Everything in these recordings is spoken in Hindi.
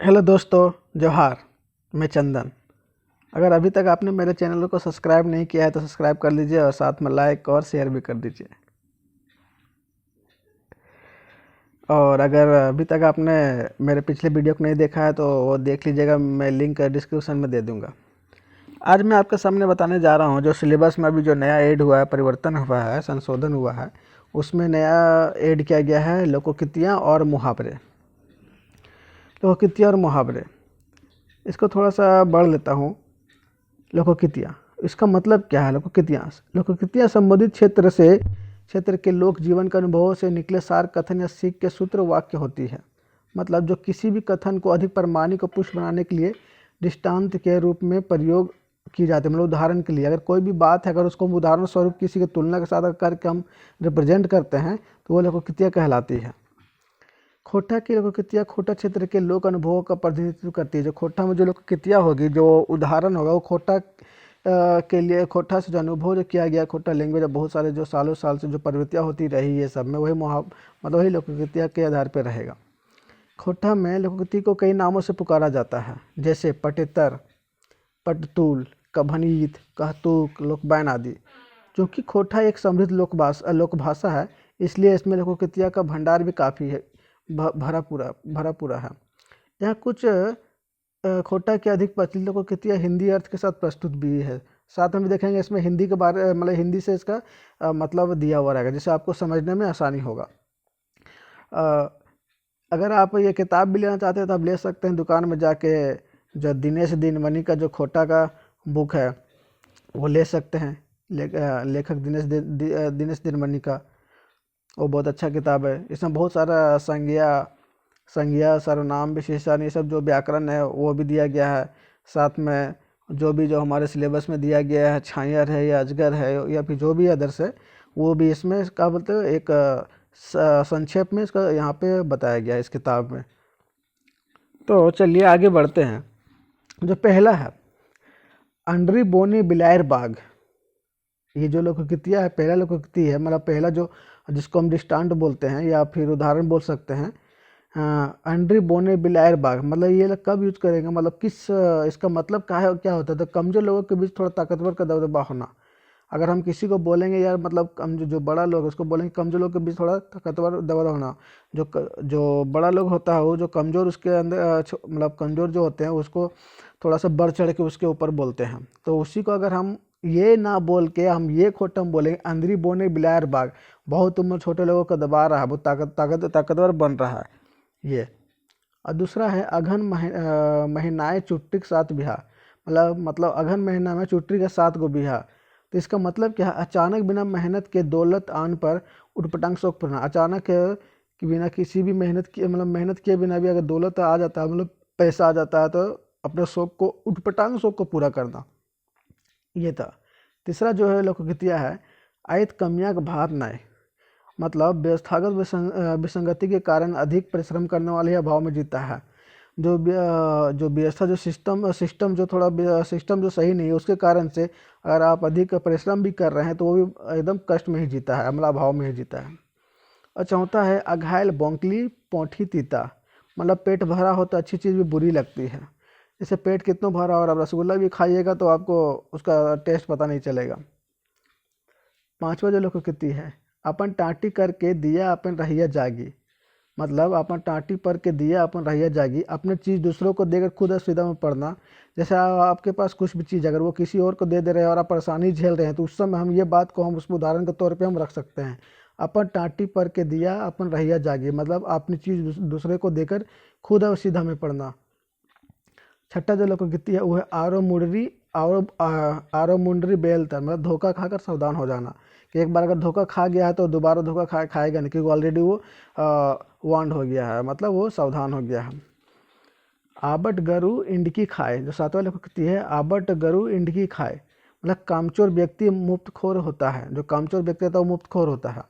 हेलो दोस्तों, जोहार। मैं चंदन। अगर अभी तक आपने मेरे चैनल को सब्सक्राइब नहीं किया है तो सब्सक्राइब कर लीजिए और साथ में लाइक और शेयर भी कर दीजिए। और अगर अभी तक आपने मेरे पिछले वीडियो को नहीं देखा है तो वो देख लीजिएगा, मैं लिंक डिस्क्रिप्शन में दे दूंगा। आज मैं आपके सामने बताने जा रहा हूँ जो सिलेबस में अभी जो नया ऐड हुआ है, परिवर्तन हुआ है, संशोधन हुआ है, उसमें नया ऐड किया गया है लोकोक्तियाँ और मुहावरे। लोकोक्तियाँ और मुहावरे, इसको थोड़ा सा बढ़ लेता हूँ। लोकोक्तियाँ, इसका मतलब क्या है? लोकोक्तियाँ संबंधित क्षेत्र के लोक जीवन के अनुभवों से निकले सार, कथन या सीख के सूत्र वाक्य होती है। मतलब जो किसी भी कथन को अधिक प्रमाणिक और पुष्ट बनाने के लिए दृष्टांत के रूप में प्रयोग की जाती है। मतलब उदाहरण के लिए अगर कोई भी बात है, अगर उसको हम उदाहरण स्वरूप किसी की तुलना के साथ करके हम रिप्रेजेंट करते हैं तो वो लोकोक्तियाँ कहलाती है। खोटा की लोकोक्तियाँ खोटा क्षेत्र के लोक अनुभवों का प्रतिनिधित्व करती है। जो खोटा में जो लोकोक्तियाँ होगी, जो उदाहरण होगा, वो खोटा के लिए खोटा से जो अनुभव जो किया गया, खोटा लैंग्वेज बहुत सारे जो सालों साल से जो प्रवृत्तियाँ होती रही है सब में, वही मतलब वही लोकोक्तियाँ के आधार पर रहेगा। खोटा में लोकोक्ति को कई नामों से पुकारा जाता है, जैसे पटेतर, पटतूल, कभनीत, कहतूक, लोकबैन आदि। क्योंकि खोटा एक समृद्ध लोकभाषा है, इसलिए इसमें लोकोक्तियाँ का भंडार भी काफ़ी है, भरा पूरा है। यहाँ कुछ खोटा के अधिक प्रचलित लोकोक्तियाँ हिंदी अर्थ के साथ प्रस्तुत भी है। साथ में भी देखेंगे इसमें हिंदी के बारे मतलब हिंदी से इसका मतलब दिया हुआ रहेगा, जिससे आपको समझने में आसानी होगा। अगर आप ये किताब भी लेना चाहते हैं तो आप ले सकते हैं दुकान में जाके। जो दिनेश दिनमणि का जो खोटा का बुक है वो ले सकते हैं। लेखक दिनेश दिनमणि का वो बहुत अच्छा किताब है। इसमें बहुत सारा संज्ञा, सर्वनाम, विशेषण, ये सब जो व्याकरण है वो भी दिया गया है। साथ में जो हमारे सिलेबस में दिया गया है, छायर है या अजगर है या फिर जो भी अदर्स है, वो भी इसमें इसका मतलब एक संक्षेप में इसका यहाँ पे बताया गया है इस किताब में। तो चलिए आगे बढ़ते हैं। जो पहला है, अंडरी बोनी बिलायर बाग। ये जो लोकोक्तियाँ है, पहला लोकोक्ति है, मतलब पहला जो जिसको हम दृष्टांत बोलते हैं या फिर उदाहरण बोल सकते हैं। अंड्री बोने बिलायर बाग, मतलब ये लोग कब यूज करेंगे, मतलब किस इसका मतलब क्या होता है? तो कमजोर लोगों के बीच थोड़ा ताकतवर का दबदबा होना। अगर हम किसी को बोलेंगे यार, मतलब जो बड़ा लोग है उसको बोलेंगे कमजोर लोग के बीच थोड़ा ताकतवर दबदबा होना। जो बड़ा लोग होता है वो जो कमजोर उसके अंदर मतलब कमजोर जो होते हैं उसको थोड़ा सा बढ़ चढ़ के उसके ऊपर बोलते हैं। तो उसी को अगर हम ये ना बोल के हम ये खोटम बोलेंगे, अंदरी बोने बिलायर बाग, बहुत उम्र छोटे लोगों को दबा रहा है, बहुत ताकतवर बन रहा है ये। और दूसरा है अघन महीनाए चुट्टी के साथ बिहा। मतलब अघन महीना में चुट्टी के 7 गो बिहा। तो इसका मतलब क्या है? अचानक बिना मेहनत के दौलत आन पर उठपटांग शौक पूरना। अचानक कि बिना किसी भी मेहनत किए, मतलब मेहनत किए बिना भी अगर दौलत आ जाता है, मतलब पैसा आ जाता है, तो अपने शौक को, उठपटांग शौक को पूरा करना, ये था। तीसरा जो है लोकोक्तिया है, आयत कमियाँ का भार नय। मतलब व्यवस्थागत विसंगति के कारण अधिक परिश्रम करने वाले अभाव में जीता है। जो व्यवस्था, जो सिस्टम जो थोड़ा सिस्टम जो सही नहीं है, उसके कारण से अगर आप अधिक परिश्रम भी कर रहे हैं तो वो भी एकदम कष्ट में ही जीता है, मतलब अभाव में ही जीता है। और चौथा है अघायल बोंकली पोंठी तीता। मतलब पेट भरा हो तो अच्छी चीज़ भी बुरी लगती है। जैसे पेट कितना भरा और आप रसगुल्ला भी खाइएगा तो आपको उसका टेस्ट पता नहीं चलेगा। पांचवा जो लोकोक्ति है, अपन टाँटी करके दिया अपन रहिया जागी। मतलब अपन टाँटी पर के दिया अपन रहिया जागी, अपने चीज़ दूसरों को देकर खुद असुविधा में पड़ना। जैसे आपके पास कुछ भी चीज़ अगर वो किसी और को दे रहे हैं और आप परेशानी झेल रहे हैं, तो उस समय हम ये बात को हम उस उदाहरण के तौर पे हम रख सकते हैं, अपन टाँटी पर के दिया अपन रहिया जागी। मतलब अपनी चीज़ दूसरे को देकर खुद असुविधा में पड़ना। छठा जो लोकोक्ति है वो है आरो मुंडरी बेलतर। मतलब धोखा खाकर सावधान हो जाना, कि एक बार अगर धोखा खा गया है तो दोबारा धोखा खाएगा नहीं, क्योंकि ऑलरेडी वो वांड हो गया है, मतलब वो सावधान हो गया है। आबट गरु इंडकी खाए, जो सातवां लोकोक्ति है, आबट गरु इंडकी खाए। मतलब कामचोर व्यक्ति मुफ्तखोर होता है, जो कामचोर व्यक्ति होता है वो मुफ्तखोर होता है।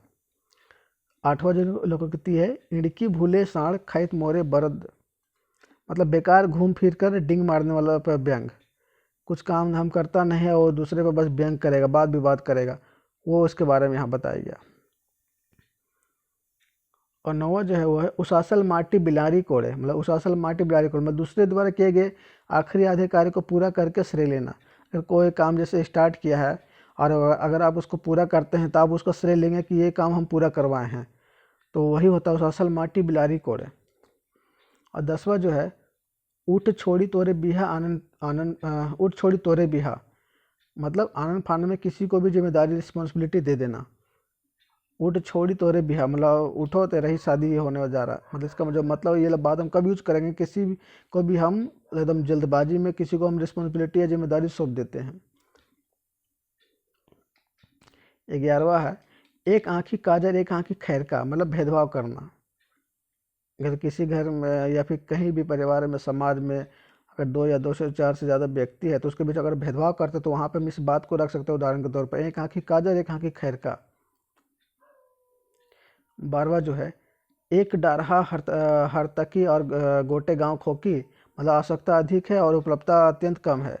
आठवां जो लोकोक्ति है, इंडकी भूले साढ़ खैत मोरे बरद। मतलब बेकार घूम फिर कर डिंग मारने वाला पर व्यंग। कुछ काम हम करता नहीं है, वो दूसरे पर बस व्यंग करेगा, बात विवाद करेगा, वो उसके बारे में यहाँ बताया गया। और 9वां जो है वो है उसासल माटी बिलारी कोड़े, मतलब उसासल माटी बिलारी कोड़े मतलब दूसरे द्वारा किए गए आखिरी आधे कार्य को पूरा करके श्रेय लेना। अगर कोई काम जैसे स्टार्ट किया है और अगर आप उसको पूरा करते हैं तो आप उसका श्रेय लेंगे कि ये काम हम पूरा करवाए हैं, तो वही होता है उसासल माटी बिलारी कोड़े। और 10वां जो है ऊँट छोड़ी तोरे बिहा आनंद आनंद ऊँट छोड़ी तोरे बिहा, मतलब आनंद फानंद में किसी को भी जिम्मेदारी रिस्पॉन्सिबिलिटी दे देना। ऊँट छोड़ी तोरे बिहा मतलब उठो तेरा ही शादी होने जा रहा है, मतलब इसका जो मतलब ये बात हम कब यूज करेंगे, किसी भी को भी हम एकदम जल्दबाजी में किसी को हम रिस्पॉन्सिबिलिटी या जिम्मेदारी सौंप देते हैं। 11वां है एक आँखी काजर एक आँखी खैर का, मतलब भेदभाव करना। अगर किसी घर में या फिर कहीं भी परिवार में समाज में अगर 2 या 2 से 4 से ज़्यादा व्यक्ति है तो उसके बीच अगर भेदभाव करते तो वहाँ पे हम इस बात को रख सकते हैं उदाहरण के तौर पर एक आँखी काजर एक आँखी खैर का। 12वां जो है एक डारहा हरतकी और गोटे गांव खोकी, मतलब आवश्यकता अधिक है और उपलब्धता अत्यंत कम है,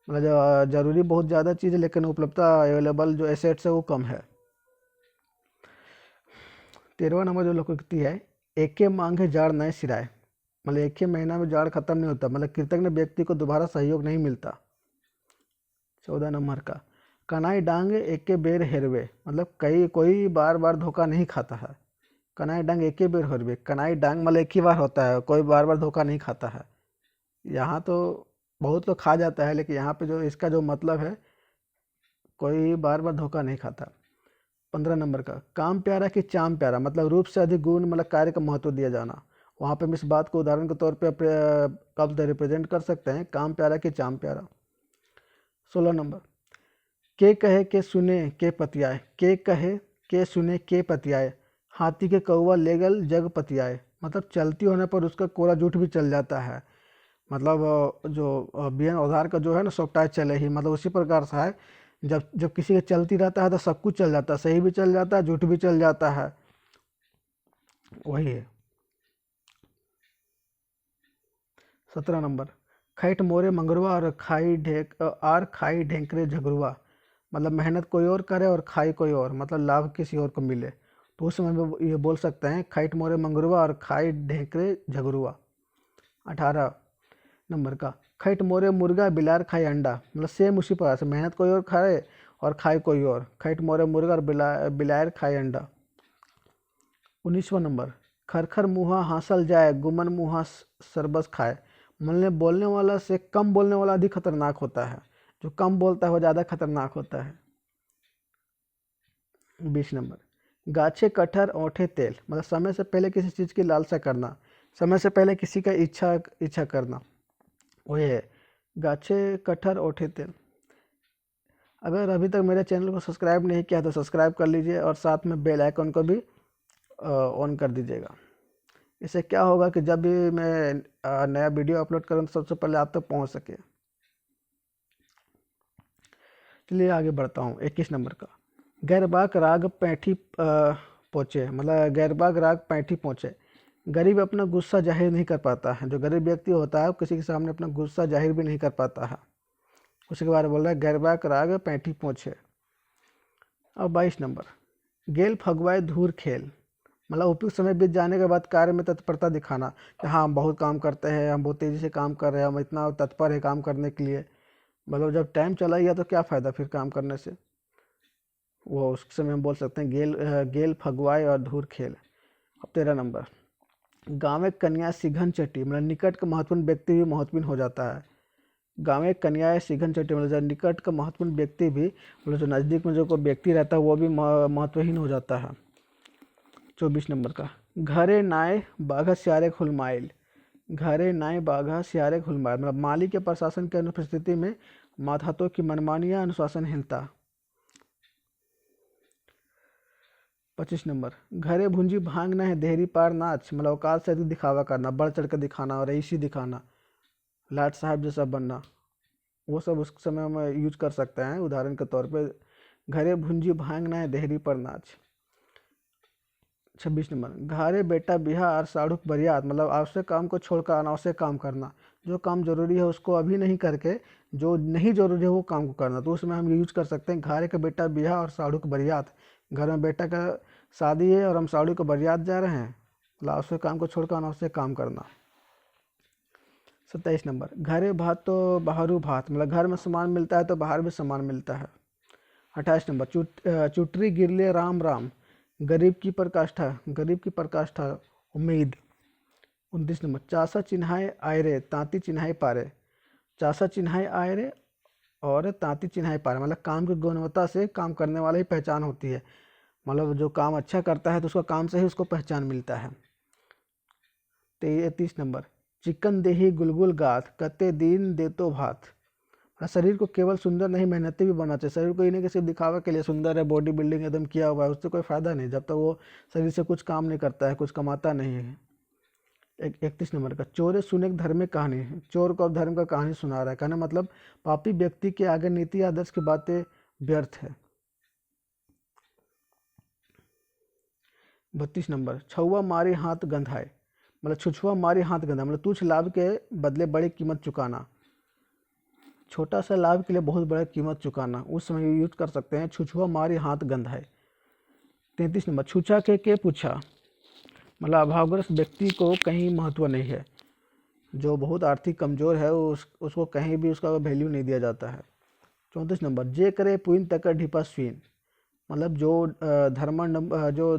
मतलब जो जरूरी बहुत ज़्यादा चीज़ है लेकिन उपलब्धता अवेलेबल जो एसेट्स है वो कम है। 13वां नंबर जो लोकोक्ति है एक के मांगे जाड़ नए सिराए, मतलब एक ही महीना में जाड़ खत्म नहीं होता, मतलब कृतज्ञ व्यक्ति को दोबारा सहयोग नहीं मिलता। 14 नंबर का कनाई डांग एक के बेर हेरवे, मतलब कोई बार बार धोखा नहीं खाता है। कनाई डांग एक के बेर हेरवे, कनाई डांग मतलब एक ही बार होता है, कोई बार बार धोखा नहीं खाता है। यहाँ तो बहुत लोग खा जाता है लेकिन यहाँ पे जो इसका जो मतलब है कोई बार बार धोखा नहीं खाता। 15 नंबर का काम प्यारा कि चाम प्यारा, मतलब रूप से अधिक गुण मतलब कार्य का महत्व दिया जाना। वहाँ पे हम इस बात को उदाहरण के तौर पे कब रिप्रेजेंट कर सकते हैं काम प्यारा कि चाम प्यारा। 16 नंबर के कहे के सुने के पतियाए, के कहे के सुने के पतियाए, हाथी के कौवा ले गल जग पतियाए, मतलब चलती होने पर उसका कोरा जूठ भी चल जाता है, मतलब जो बियन औजार का जो है ना सॉफ्टवेयर चले ही, मतलब उसी प्रकार से है जब जब किसी का चलती रहता है तो सब कुछ चल जाता है, सही भी चल जाता है झूठ भी चल जाता है, वही है। 17 नंबर खैट मोरे मंगरुआ और खाई ढेंकरे झगरुआ, मतलब मेहनत कोई और करे और खाई कोई और, मतलब लाभ किसी और को मिले, तो उस समय में ये बोल सकते हैं खैट मोरे मंगरुआ और खाई ढेंकरे झगरुआ। 18 नंबर का खैट मोरे मुर्गा बिलार खाए अंडा, मतलब सेम उसी प्रकार से मेहनत कोई और खाए और खाए कोई और, खैट मोरे मुर्गा और बिलायर खाए अंडा। 19वां नंबर खरखर मुँहा हांसल जाए गुमन मुँहा सरबस खाए, मतलब बोलने वाला से कम बोलने वाला अधिक खतरनाक होता है, जो कम बोलता है वो ज़्यादा खतरनाक होता है। 20 नंबर गाछे कटहर ओठे तेल, मतलब समय से पहले किसी चीज़ की लालसा करना, समय से पहले किसी का इच्छा करना, वही है गाछे कटहर ओठे तेल। अगर अभी तक मेरे चैनल को सब्सक्राइब नहीं किया तो सब्सक्राइब कर लीजिए और साथ में बेल आइकन को भी ऑन कर दीजिएगा। इससे क्या होगा कि जब भी मैं नया वीडियो अपलोड करूँ तो सबसे पहले आप तक पहुंच सके। चलिए आगे बढ़ता हूँ। 21 नंबर का गैरबाग राग पैठी पहुँचे, मतलब गैरबाग राग पैठी पहुँचे, गरीब अपना गुस्सा जाहिर नहीं कर पाता है, जो गरीब व्यक्ति होता है वो किसी के सामने अपना गुस्सा जाहिर भी नहीं कर पाता है, उसी के बारे में बोल रहा है गैरबाग राग पैठी पहुँचे। अब 22 नंबर गेल फगवाए धूर खेल, मतलब उपयुक्त समय बीत जाने के बाद कार्य में तत्परता दिखाना कि हाँ हम बहुत काम करते हैं, हम बहुत तेज़ी से काम कर रहे हैं, हम इतना तत्पर है काम करने के लिए, मतलब जब टाइम चला गया तो क्या फ़ायदा फिर काम करने से, वो उस समय हम बोल सकते हैं गेल फगवाए और धूर खेल। अब 13 नंबर गाँव कन्या सिघन चटी, मतलब निकट का महत्वपूर्ण व्यक्ति भी महत्वपूर्ण हो जाता है। गाँव कन्या या सिघन चटी मतलब जो निकट का महत्वपूर्ण व्यक्ति भी, मतलब जो नज़दीक में जो कोई व्यक्ति रहता है वो भी महत्वहीन हो जाता है। 24 नंबर का घरे नाय बाघा स्यारे खुलमाइल, घरे नाय बाघा स्यारे खुलमाइल, मतलब मालिक के प्रशासन की अनुपस्थिति में मातहतों की मनमानी या अनुशासनहीनता। 25 नंबर घरे भुंजी भांगना है देहरी पार नाच, मतलब औकात से अधिक दिखावा करना, बढ़ चढ़ कर दिखाना और रईसी दिखाना, लाट साहब जैसा बनना, वो सब उस समय में यूज कर सकते हैं उदाहरण के तौर पे घरे भुंजी भांगना है देहरी पर नाच। 26 नंबर घरे बेटा बिहा और साढ़ुक बरियात, मतलब आवश्यक काम को छोड़कर अनावश्यक काम करना, जो काम जरूरी है उसको अभी नहीं करके जो नहीं जरूरी है वो काम को करना, तो उसमें हम यूज कर सकते हैं घरे का बेटा बिहा और साढ़ुक बरियात, घर में बेटा का शादी है और हम साड़ी को बारात जा रहे हैं, अनावश्यक काम को छोड़कर अनावश्यक काम करना। 27 नंबर, घरे भात तो बाहरू भात, मतलब घर में सामान मिलता है तो बाहर भी सामान मिलता है। 28 नंबर, चुटरी गिरले राम राम, गरीब की प्रकाष्ठा, गरीब की प्रकाष्ठा उम्मीद। 29 नंबर, चासा चिन्हाए आए रे तांती चिन्हाए पारे, चासा चिन्हाए आए रे और तांती चिन्हाए पारे, मतलब काम की गुणवत्ता से काम करने वाले ही पहचान होती है, मतलब जो काम अच्छा करता है तो उसका काम से ही उसको पहचान मिलता है। 30 नंबर, चिकन देही गुलगुल गाथ, कते दिन दे तो भात, शरीर को केवल सुंदर नहीं मेहनती भी बनना चाहिए। शरीर को ये नहीं कि सिर्फ दिखावा के लिए सुंदर है, बॉडी बिल्डिंग एकदम किया हुआ है, उससे कोई फायदा नहीं जब तक वो शरीर से कुछ काम नहीं करता है, कुछ कमाता नहीं है। 31 नंबर का, चोरे सुने धर्म में कहानी, चोर को अब धर्म का कहानी सुना रहा है, कहना मतलब पापी व्यक्ति के आगे नीति आदर्श की बातें व्यर्थ है। 32 नंबर, छुआ मारे हाथ गंधाए, मतलब छुछुआ मारे हाथ गंधा, मतलब तुच्छ लाभ के बदले बड़ी कीमत चुकाना, छोटा सा लाभ के लिए बहुत बड़ा कीमत चुकाना, उस समय यूज कर सकते हैं छुछुआ मारे हाथ गंधाए। 33 नंबर, छूछा के पूछा, मतलब अभावग्रस्त व्यक्ति को कहीं महत्व नहीं है, जो बहुत आर्थिक कमजोर है उसको कहीं भी उसका वैल्यू नहीं दिया जाता है। 34 नंबर, जे करे पुइन तक ढिपा स्वीन, मतलब जो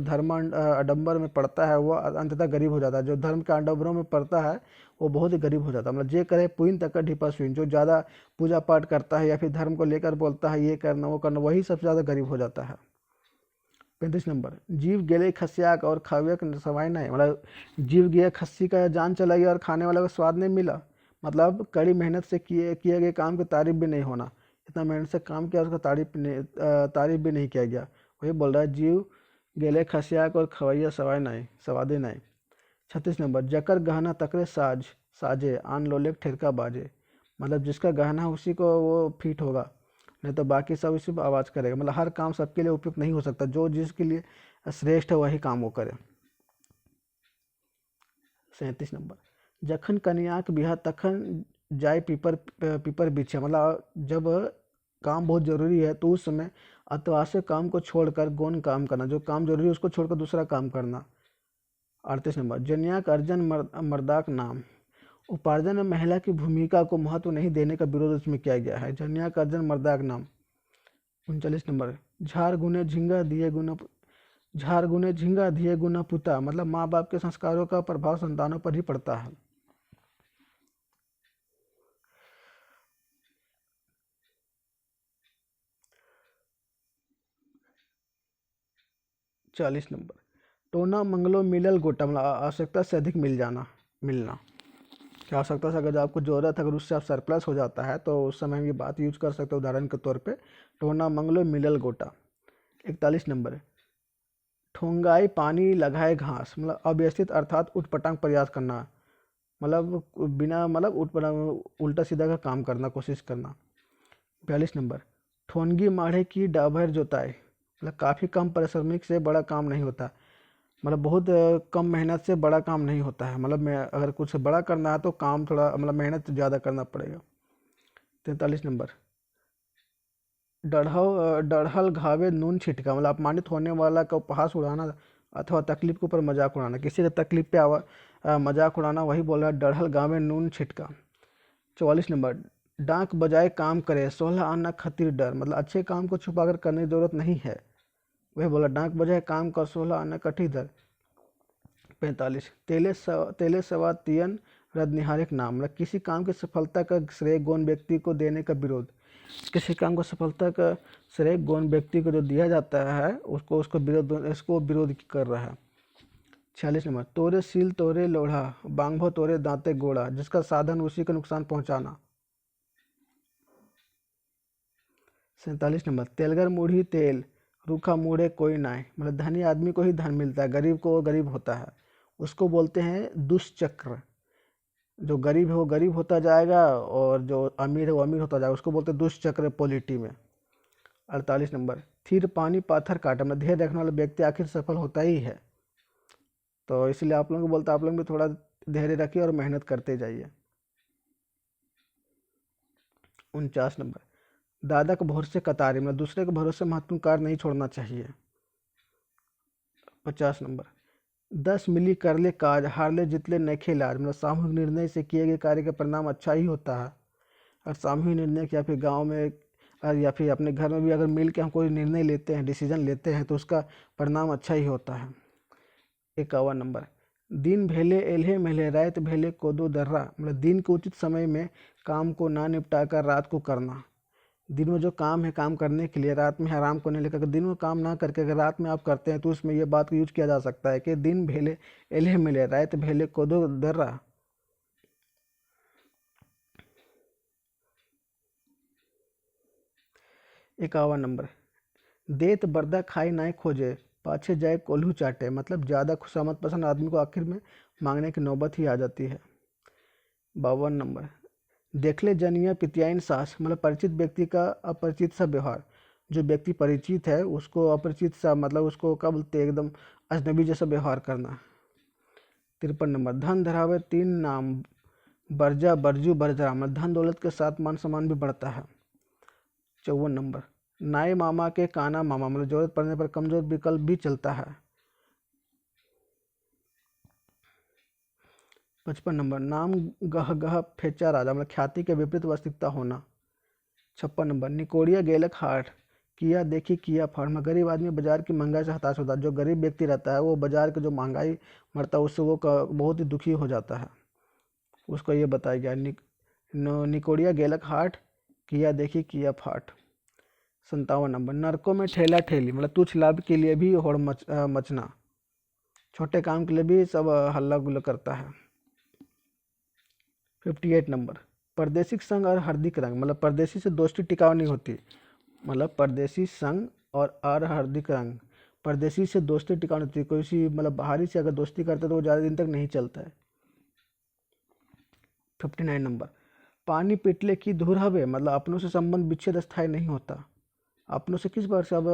धर्म आडंबर में पड़ता है वो अंततः गरीब हो जाता है, जो धर्म के आडंबरों में पड़ता है वो बहुत ही गरीब हो जाता है। मतलब जे करे पुइन तक ढिपा स्वीन, जो ज़्यादा पूजा पाठ करता है या फिर धर्म को लेकर बोलता है ये करना वो करना, वही सबसे ज़्यादा गरीब हो जाता है। 35 नंबर, जीव गेले खसियाक और खावे सवाई नहीं, मतलब जीव गया खस्सी का जान चला गया और खाने वाला को स्वाद नहीं मिला, मतलब कड़ी मेहनत से किए गए काम की तारीफ भी नहीं होना, इतना मेहनत से काम किया उसका तारीफ भी नहीं किया गया, वही बोल रहा है जीव गेले खसियाक और खवैया सवाई नहीं सवादे नहीं। 36 नंबर, जकर गहना तकरे साजे आन लोले ठेरका बाजे, मतलब जिसका गहना है उसी को वो फिट होगा, नहीं तो बाकी सब इसी पर आवाज़ करेगा, मतलब हर काम सबके लिए उपयुक्त नहीं हो सकता, जो जिसके लिए श्रेष्ठ है वही काम वो करे। 37 नंबर, जखन कन्याक बिहा तखन जाय पीपर पीपर बिछे, मतलब जब काम बहुत जरूरी है तो उस समय अत्यावश्यक काम को छोड़कर गौण काम करना, जो काम जरूरी है उसको छोड़कर दूसरा काम करना। 38 नंबर, जन्याक अर्जन मर्दाक नाम, उपार्जन में महिला की भूमिका को महत्व नहीं देने का विरोध उसमें किया गया है, जन्याक अर्जन मर्दाक नाम। 39 नंबर, झार गुने झिंगा दिए गुना पुता, मतलब माँ बाप के संस्कारों का प्रभाव संतानों पर ही पड़ता है। 40 नंबर, टोना मंगलो मिलल गोटा, मतलब आवश्यकता से अधिक मिलना, कि आवश्यकता से अगर आपको ज़रूरत है अगर उससे आप सरप्लस हो जाता है तो उस समय ये बात यूज कर सकते हो, उदाहरण के तौर पे टोना मंगलो मिलल गोटा। 41 नंबर, ठोंगाई पानी लगाए घास, मतलब अव्यवस्थित अर्थात उटपटांग प्रयास करना, मतलब बिना मतलब उटपटांग उल्टा सीधा का काम करना कोशिश करना। 42 नंबर, ठोनगी माढ़े की डाभर जोताई, मतलब काफ़ी कम परिश्रमिक से बड़ा काम नहीं होता, मतलब बहुत कम मेहनत से बड़ा काम नहीं होता है, मतलब मैं अगर कुछ बड़ा करना है तो काम थोड़ा मतलब मेहनत ज़्यादा करना पड़ेगा। 43 नंबर, डढ़ल घावे नून छिटका, मतलब अपमानित होने वाला का उपहास उड़ाना अथवा तकलीफ के ऊपर मजाक उड़ाना, किसी के तकलीफ पे मजाक उड़ाना, वही बोल रहा है डढ़ल गावे नून छिटका। 44 नंबर, डांक बजाय काम करे 16 आना खतिर डर, मतलब अच्छे काम को छुपाकर करने की जरूरत नहीं है, वही बोला डांक बजाय काम कर 16 आना कठी डर। 45, तेले सवा तियन रद निहारिक नाम, मतलब किसी काम की सफलता का श्रेय गौण व्यक्ति को देने का विरोध, किसी काम को सफलता का श्रेय गौण व्यक्ति को जो दिया जाता है उसको विरोध कर रहा है। 46 नंबर, तोरे सील तोरे लोढ़ा बांगभो तोरे दांते गोड़ा, जिसका साधन उसी को नुकसान पहुंचाना। 47 नंबर, तेलगर मुढ़ी तेल रूखा मुड़े कोई नाय, मतलब धनी आदमी को ही धन मिलता है, गरीब को गरीब होता है, उसको बोलते हैं दुष्चक्र, जो गरीब है वो गरीब होता जाएगा और जो अमीर है वो अमीर होता जाएगा, उसको बोलते हैं दुष्चक्र पॉलिटी में। 48 नंबर, थीर पानी पाथर काटा, मतलब धैर्य रखने वाला व्यक्ति आखिर सफल होता ही है, तो इसलिए आप लोगों को बोलता है आप लोग भी थोड़ा धैर्य रखिए और मेहनत करते जाइए। 49 नंबर, दादा के भरोसे कतारी, मतलब दूसरे के भरोसे महत्वपूर्ण कार्य नहीं छोड़ना चाहिए। 50 नंबर, 10 मिली कर ले काज, हार ले जितले नखे लाज। मतलब सामूहिक निर्णय से किए गए कार्य का परिणाम अच्छा ही होता है। और सामूहिक निर्णय या फिर गांव में या फिर अपने घर में भी अगर मिल के हम कोई निर्णय लेते हैं, डिसीजन लेते हैं, तो उसका परिणाम अच्छा ही होता है। 51 नंबर, दिन भेले एल्हे मेले रात भेले कोदो दर्रा। मतलब दिन के उचित समय में काम को ना निपटा कर रात को करना। दिन में जो काम है, काम करने के लिए, रात में आराम करने लेकर, अगर दिन में काम ना करके अगर रात में आप करते हैं तो उसमें ये बात को यूज किया जा सकता है कि दिन भेले एल्हे मिले रात भेले कोदो दर्रा। 51 नंबर, देत बर्दा खाई नाई खोजे पाछे जाए कोल्हू चाटे। मतलब ज़्यादा खुशामद पसंद आदमी को आखिर में मांगने की नौबत ही आ जाती है। 52 नंबर, देख ले जनिया पितियाइन सास। मतलब परिचित व्यक्ति का अपरिचित सा व्यवहार। जो व्यक्ति परिचित है उसको अपरिचित सा, मतलब उसको क्या बोलते हैं, एकदम अजनबी जैसा व्यवहार करना। 53 नंबर, धन धरावे तीन नाम बर्जा बरजू बरजरा। मतलब धन दौलत के साथ मान सम्मान भी बढ़ता है। 54 नंबर, नाई मामा के काना मामा। मतलब जरूरत पड़ने पर कमजोर विकल्प भी चलता है। 55 नंबर, नाम गह गह फेचा राजा। मतलब ख्याति के विपरीत वास्तविकता होना। 56 नंबर, निकोड़िया गेलक हाट किया देखी किया फाड़। में गरीब आदमी बाजार की महंगाई से हताश होता है। जो गरीब व्यक्ति रहता है वो बाजार की जो महंगाई मरता है उससे वो बहुत ही दुखी हो जाता है। उसको ये बताया गया, निकोड़िया गेलक हाट किया देखी किया फाट। 57 नंबर, नरकों में ठेला ठेली। मतलब तुच्छ लाभ के लिए भी होड़ मचना। छोटे काम के लिए भी सब हल्ला गुल्ला करता है। 58 नंबर, परदेशी संग और हार्दिक रंग। मतलब परदेशी से दोस्ती टिकाऊ नहीं होती। मतलब परदेशी संग और हार्दिक रंग, परदेशी से दोस्ती टिकाऊ नहीं होती। कोई सी मतलब बाहरी से अगर दोस्ती करते तो वो ज़्यादा दिन तक नहीं चलता है। 59 नंबर, पानी पिटले की धूर हवे। मतलब अपनों से संबंध विच्छेद स्थायी नहीं होता। अपनों से किस बार से अब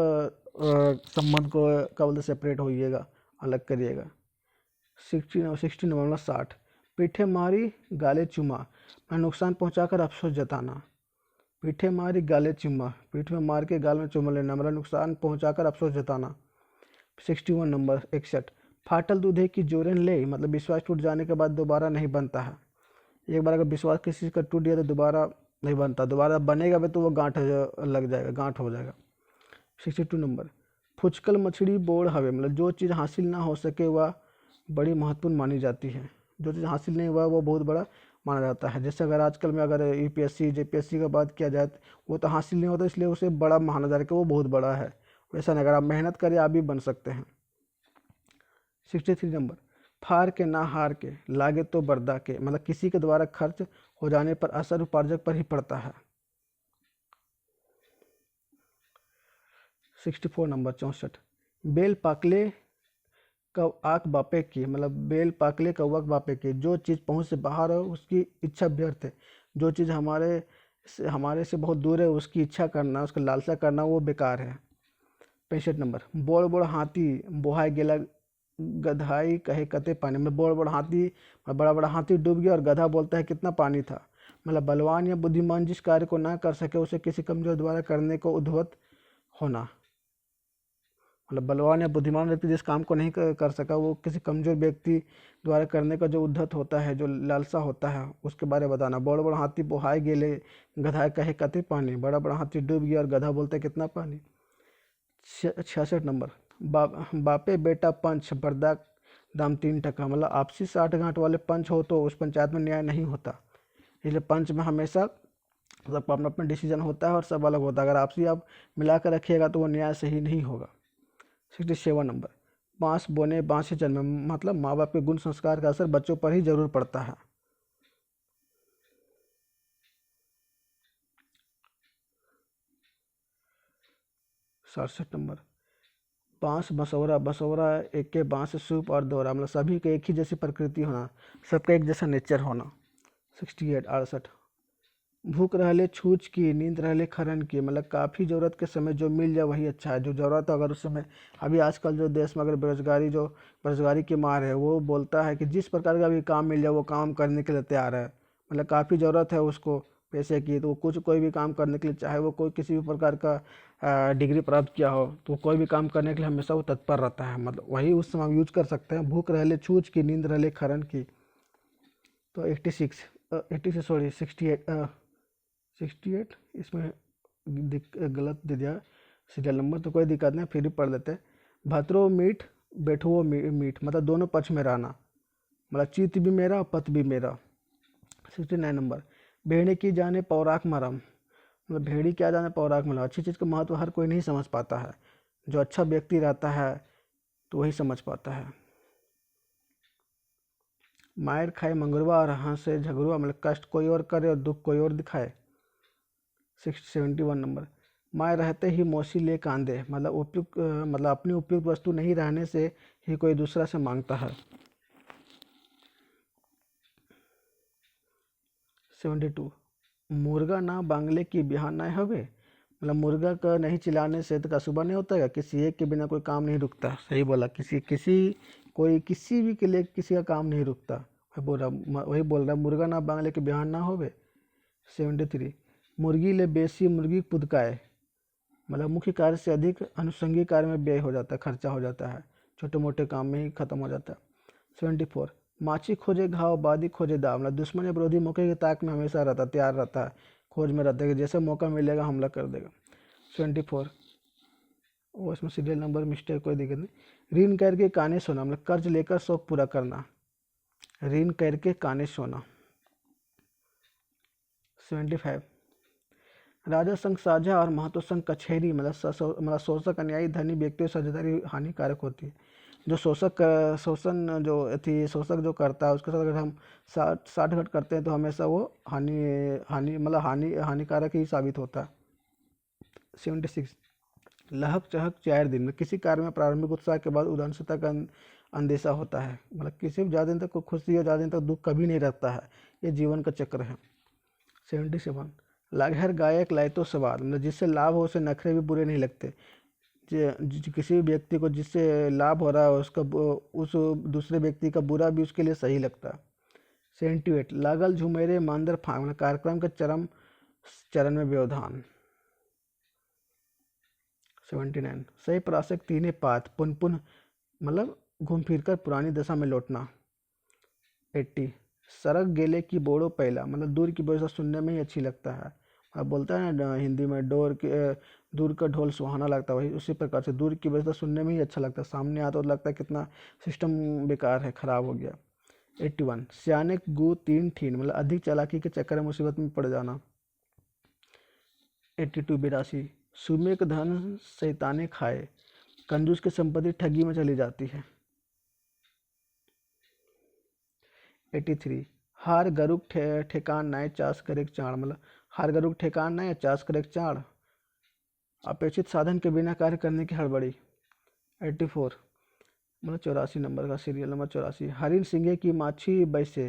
संबंध को क्या बोलते सेपरेट होइएगा, अलग करिएगा। 60 नंबर, मतलब 60, पीठे मारी गाले चुमा। मैं नुकसान पहुंचाकर अफसोस जताना। पीठे मारी गाले चुमा, पीठ में मार के गाल में चुमा लेना, मतलब नुकसान पहुंचाकर अफसोस जताना। 61 नंबर, 61, फाटल दूधे की जोरन ले। मतलब विश्वास टूट जाने के बाद दोबारा नहीं बनता है। एक बार अगर विश्वास किसी चीज़ का टूट गया तो दोबारा नहीं बनता, दोबारा बनेगा भी तो वो गांठ लग जाएगा, गांठ हो जाएगा। 62 नंबर, फुचकल मछली बोड़ हवे। मतलब जो चीज़ हासिल ना हो सके वह बड़ी महत्वपूर्ण मानी जाती है। जो चीज़ हासिल नहीं हुआ वो बहुत बड़ा माना जाता है। जैसे अगर आजकल में अगर यूपीएससी जेपीएससी का बात किया जाए तो वो तो हासिल नहीं होता, इसलिए उसे बड़ा माना जा रहा है कि वो बहुत बड़ा है। वैसा नहीं, अगर आप मेहनत करें आप भी बन सकते हैं। 63 नंबर, फार के ना हार के लागे तो बर्दा के। मतलब किसी के द्वारा खर्च हो जाने पर असर उपार्जक पर ही पड़ता है। 64 नंबर, 64, बेल पाकले कव आक बापे की। मतलब बेल पाकले कौवक बापे की। जो चीज़ पहुंच से बाहर हो उसकी इच्छा व्यर्थ है। जो चीज़ हमारे से बहुत दूर है उसकी इच्छा करना, उसका लालसा करना वो बेकार है। 65 नंबर, बोड़ बोड़ हाथी बोहाय गेला गधाई कहे कते पानी में। बोड़ बोड़ हाथी, बड़ा बड़ा हाथी डूब गया और गधा बोलता है कितना पानी था। मतलब बलवान या बुद्धिमान जिस कार्य को ना कर सके उसे किसी कमजोर द्वारा करने को उद्धत होना। मतलब बलवान या बुद्धिमान व्यक्ति जिस काम को नहीं कर सका वो किसी कमजोर व्यक्ति द्वारा करने का जो उद्धत होता है, जो लालसा होता है, उसके बारे में बताना। बड़ बड़ा हाथी बोहाए गेले गधा कहे कते पानी। बड़ा बड़ा हाथी डूब गया और गधा बोलते कितना पानी। 66 नंबर, बापे बेटा पंच बर्दा दाम 3 टका। मतलब आपसी 60 गांठ वाले पंच हो तो उस पंचायत में न्याय नहीं होता। इसलिए पंच में हमेशा सबका अपना अपना डिसीजन होता है और सब अलग होता है। अगर आपसी आप मिला कर रखिएगा तो वो न्याय सही नहीं होगा। 67 नंबर, बांस बोने बांस से जन्मे। मतलब माँ बाप के गुण संस्कार का असर बच्चों पर ही जरूर पड़ता है। 67 नंबर, बांस बसौरा। बसौरा एक के बांस सूप और दोहरा। मतलब सभी के एक ही जैसी प्रकृति होना, सबका एक जैसा नेचर होना। 68, 68, भूख रहले छूछ की नींद रहले खरन की। मतलब काफ़ी ज़रूरत के समय जो मिल जाए वही अच्छा है। जो ज़रूरत है अगर उस समय, अभी आजकल जो देश में अगर बेरोजगारी की मार है, वो बोलता है कि जिस प्रकार का भी काम मिल जाए वो काम करने के लिए तैयार है। मतलब काफ़ी ज़रूरत है उसको, पैसे की, तो वो कुछ कोई भी काम करने के लिए, चाहे वो कोई किसी भी प्रकार का डिग्री प्राप्त किया हो, तो कोई भी काम करने के लिए हमेशा वो तत्पर रहता है, मतलब वही उस समय यूज कर सकते हैं। भूख रहले छूछ की, नींद रहले खरन की। तो 86 86 सॉरी 68 इसमें गलत दे दिया सीरियल नंबर, तो कोई दिक्कत नहीं, फिर भी पढ़ लेते हैं। भद्रो मीठ बैठो मीठ, मतलब दोनों पक्ष में रहना, मतलब चित्त भी मेरा पत भी मेरा। 69 नंबर, भेड़े की जाने पौराक मरम, मतलब भेड़ी क्या जाने पौराक मरम। अच्छी चीज़ का महत्व हर कोई नहीं समझ पाता है, जो अच्छा व्यक्ति रहता है तो वही समझ पाता है। मायर खाए मंगरुआ और हंसे झगड़ुआ, मतलब कष्ट कोई और करे और दुख कोई और दिखाए। 71 नंबर, माए रहते ही मौसी ले कांदे, मतलब उपयुक्त मतलब अपनी उपयुक्त वस्तु नहीं रहने से ही कोई दूसरा से मांगता है। 72, मुर्गा ना बांगले की बिहान ना हवे, मतलब मुर्गा का नहीं चिल्लाने से तो का सुबह नहीं होता है, किसी एक के बिना कोई काम नहीं रुकता। सही बोला, किसी भी के लिए किसी का काम नहीं रुकता। वही बोल रहा, मुर्गा ना बांगले के बिहान ना होवे। 73, मुर्गी ले बेसी मुर्गी पुदकाए, मतलब मुख्य कार्य से अधिक अनुषंगी कार्य में व्यय हो जाता है, खर्चा हो जाता है, छोटे मोटे काम में ही खत्म हो जाता है। 74, माछी खोजे घाव बादी खोजे दाव, मतलब दुश्मन या विरोधी मौके की ताक में हमेशा रहता, तैयार रहता है, खोज में रहता है कि जैसे मौका मिलेगा हमला कर देगा। 74, वो इसमें सीरियल नंबर मिस्टेक, कोई दिक्कत नहीं। ऋण करके काने सोना, मतलब कर्ज लेकर शौक पूरा करना, ऋण करके काने सोना। 75, राजा संघ साझा और महतो संघ कचहरी, मतलब शोषक अन्यायी धनी व्यक्तियों साझेदारी हानिकारक होती है। जो शोषक जो करता है उसके साथ अगर हम साठ घट करते हैं तो हमेशा वो हानिकारक ही साबित होता है। 76, लहक चहक 4 दिन में, किसी कार्य में प्रारंभिक उत्साह के बाद उदासीनता का अंदेशा होता है, मतलब किसी भी ज़्यादा दिन तक खुशी और ज़्यादा दिन तक दुख कभी नहीं रहता है, ये जीवन का चक्र है। 77, लागहर गायक लाए तो सवार, मतलब जिससे लाभ हो उसे नखरे भी बुरे नहीं लगते। किसी भी व्यक्ति को जिससे लाभ हो रहा है उस दूसरे व्यक्ति का बुरा भी उसके लिए सही लगता है। 78, लागल झुमेरे मांदर फांग, मतलब कार्यक्रम के चरम चरण में व्यवधान। 79, सही प्रासक तीने पात पुन पुन, मतलब घूम फिर कर पुरानी दशा में लौटना। 80, सरक गेले की बोड़ो पहला, मतलब दूर की व्यवस्था सुनने में ही अच्छी लगता है। अब बोलता है ना हिंदी में दूर का ढोल सुहाना लगता है, वही उसी प्रकार से दूर की व्यवस्था सुनने में ही अच्छा लगता है, सामने आता तो लगता है कितना सिस्टम बेकार है, खराब हो गया। 81, सियाने गु तीन ठीन, मतलब अधिक चालाकी के चक्कर में मुसीबत में पड़ जाना। 82, 82, सुमे का धन शैताने खाए, कंजूस की संपत्ति ठगी में चली जाती है। 83, हार गरुक ठेकान नाय चास करे चाण, मतलब हार गरुक ठेकान नाय चास करे चाण, अपेक्षित साधन के बिना कार्य करने की हड़बड़ी। 84, मतलब 84 नंबर का सीरियल नंबर 84, हरिन सिंगे की माछी बैसे,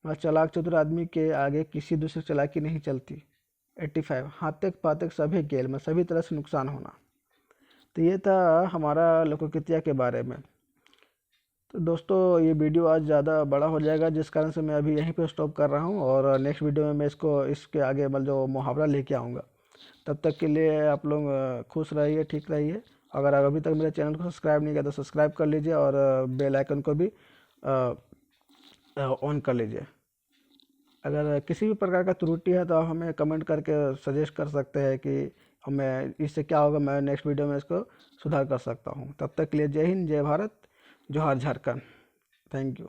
मतलब चालाक चतुर आदमी के आगे किसी दूसरी चालाकी नहीं चलती। 85, हाथक पातक सभी गेल, में सभी तरह से नुकसान होना। तो ये था हमारा लोककृतिया के बारे में। तो दोस्तों ये वीडियो आज ज़्यादा बड़ा हो जाएगा, जिस कारण से मैं अभी यहीं पे स्टॉप कर रहा हूँ, और नेक्स्ट वीडियो में मैं इसके आगे मतलब जो मुहावरा लेके आऊँगा। तब तक के लिए आप लोग खुश रहिए, ठीक रहिए। अगर अभी तक मेरे चैनल को सब्सक्राइब नहीं किया तो सब्सक्राइब कर लीजिए, और बेल आइकन को भी ऑन कर लीजिए। अगर किसी भी प्रकार का त्रुटि है तो आप हमें कमेंट करके सजेस्ट कर सकते हैं कि हमें इससे क्या होगा, मैं नेक्स्ट वीडियो में इसको सुधार कर सकता हूँ। तब तक के लिए जय हिंद, जय भारत, जोहार झारखंड। Thank you.